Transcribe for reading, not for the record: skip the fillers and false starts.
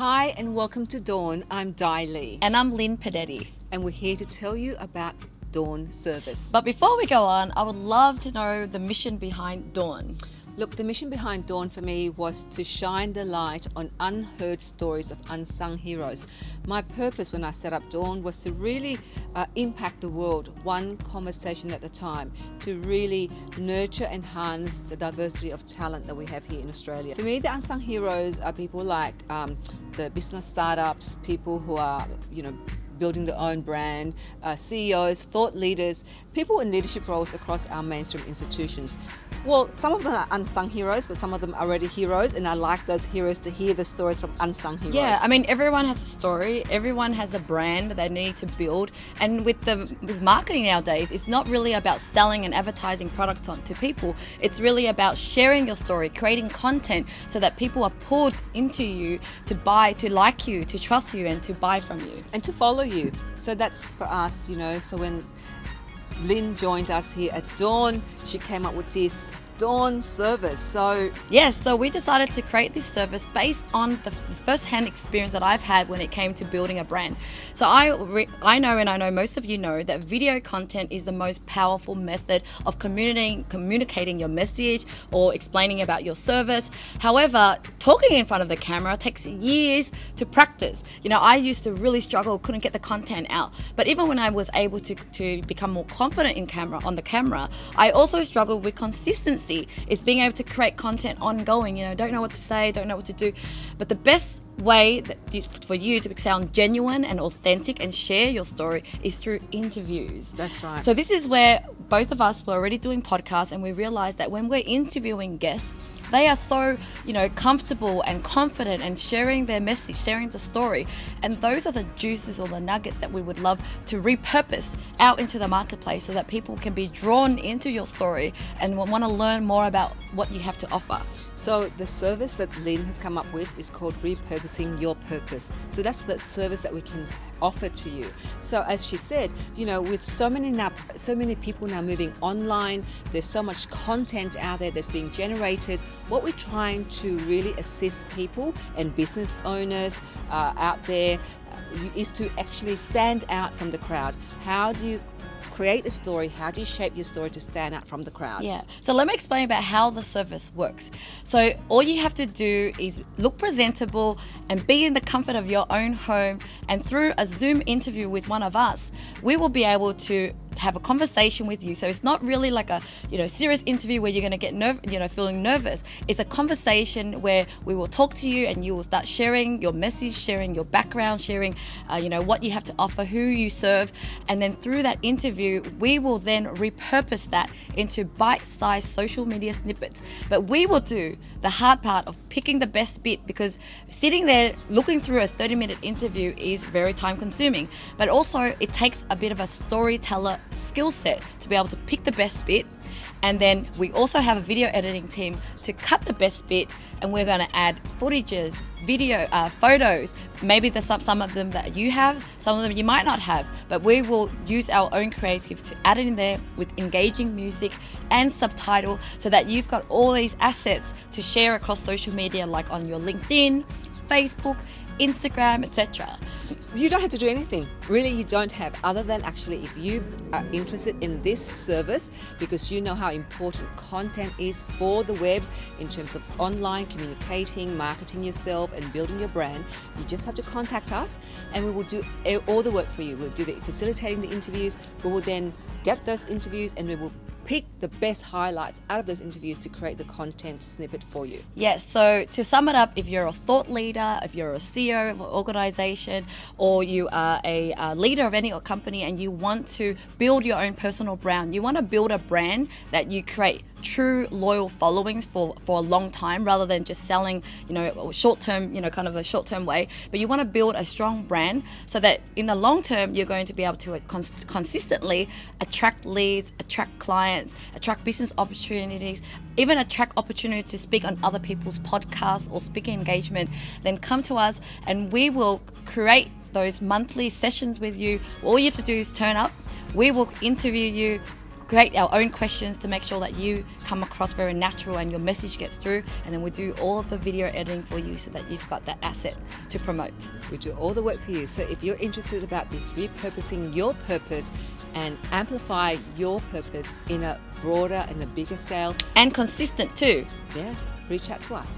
Hi and welcome to Dawn. I'm Di Lee. And I'm Lynn Padetti. And we're here to tell you about Dawn Service. But before we go on, I would love to know the mission behind Dawn. Look, the mission behind Dawn for me was to shine the light on unheard stories of unsung heroes. My purpose when I set up Dawn was to really impact the world one conversation at a time, to really nurture and harness the diversity of talent that we have here in Australia. For me, the unsung heroes are people like the business startups, people who are, building their own brand, CEOs, thought leaders, people in leadership roles across our mainstream institutions. Well, some of them are unsung heroes, but some of them are already heroes, and I like those heroes to hear the stories from unsung heroes. Yeah, I mean, everyone has a story, everyone has a brand that they need to build, and with marketing nowadays, it's not really about selling and advertising products to people. It's really about sharing your story, creating content so that people are pulled into you to buy, to like you, to trust you, and to buy from you. And to follow you. So that's for us, so when Lynn joined us here at Dawn, she came up with this Dawn service. So we decided to create this service based on the first-hand experience that I've had when it came to building a brand. So I know, and I know most of you know, that video content is the most powerful method of communicating your message or explaining about your service. However, talking in front of the camera takes years to practice. I used to really struggle, couldn't get the content out. But even when I was able to become more confident on the camera, I also struggled with consistency. It's being able to create content ongoing, don't know what to say, don't know what to do. But the best way for you to sound genuine and authentic and share your story is through interviews. That's right. So this is where both of us were already doing podcasts, and we realized that when we're interviewing guests, they are so, comfortable and confident and sharing their message, sharing the story. And those are the juices or the nuggets that we would love to repurpose out into the marketplace so that people can be drawn into your story and want to learn more about what you have to offer. So the service that Lynn has come up with is called Repurposing Your Purpose. So that's the service that we can offer to you. So as she said, with so many people now moving online, there's so much content out there that's being generated. What we're trying to really assist people and business owners out there is to actually stand out from the crowd. How do you create a story? How do you shape your story to stand out from the crowd? Yeah. So let me explain about how the service works. So all you have to do is look presentable and be in the comfort of your own home. And through a Zoom interview with one of us, we will be able to have a conversation with you. So it's not really like a serious interview where you're going to get feeling nervous. It's a conversation where we will talk to you and you will start sharing your message, sharing your background, sharing what you have to offer, who you serve, and then through that interview we will then repurpose that into bite-sized social media snippets. But we will do the hard part of picking the best bit, because sitting there looking through a 30-minute interview is very time consuming, but also it takes a bit of a storyteller skill set to be able to pick the best bit. And then we also have a video editing team to cut the best bit, and we're going to add footages, video, photos. Maybe there's some of them that you have, some of them you might not have, but we will use our own creative to add it in there with engaging music and subtitle, so that you've got all these assets to share across social media, like on your LinkedIn, Facebook, Instagram, etc. You don't have to do anything. Really, you don't have, other than actually if you are interested in this service, because you know how important content is for the web in terms of online communicating, marketing yourself and building your brand. You just have to contact us and we will do all the work for you. We'll do the facilitating the interviews. We will then get those interviews and we will pick the best highlights out of those interviews to create the content snippet for you. Yes, so to sum it up, if you're a thought leader, if you're a CEO of an organization, or you are a leader of any company and you want to build your own personal brand, you want to build a brand that you create true loyal followings for a long time, rather than just selling short-term, kind of a short-term way, but you want to build a strong brand so that in the long term you're going to be able to consistently attract leads, attract clients, attract business opportunities, even attract opportunities to speak on other people's podcasts or speaking engagement. Then come to us and we will create those monthly sessions with you. All you have to do is turn up. We will interview you, create our own questions to make sure that you come across very natural and your message gets through, and then we do all of the video editing for you so that you've got that asset to promote. We do all the work for you. So if you're interested about this, repurposing your purpose and amplify your purpose in a broader and a bigger scale, And consistent too. yeah, reach out to us.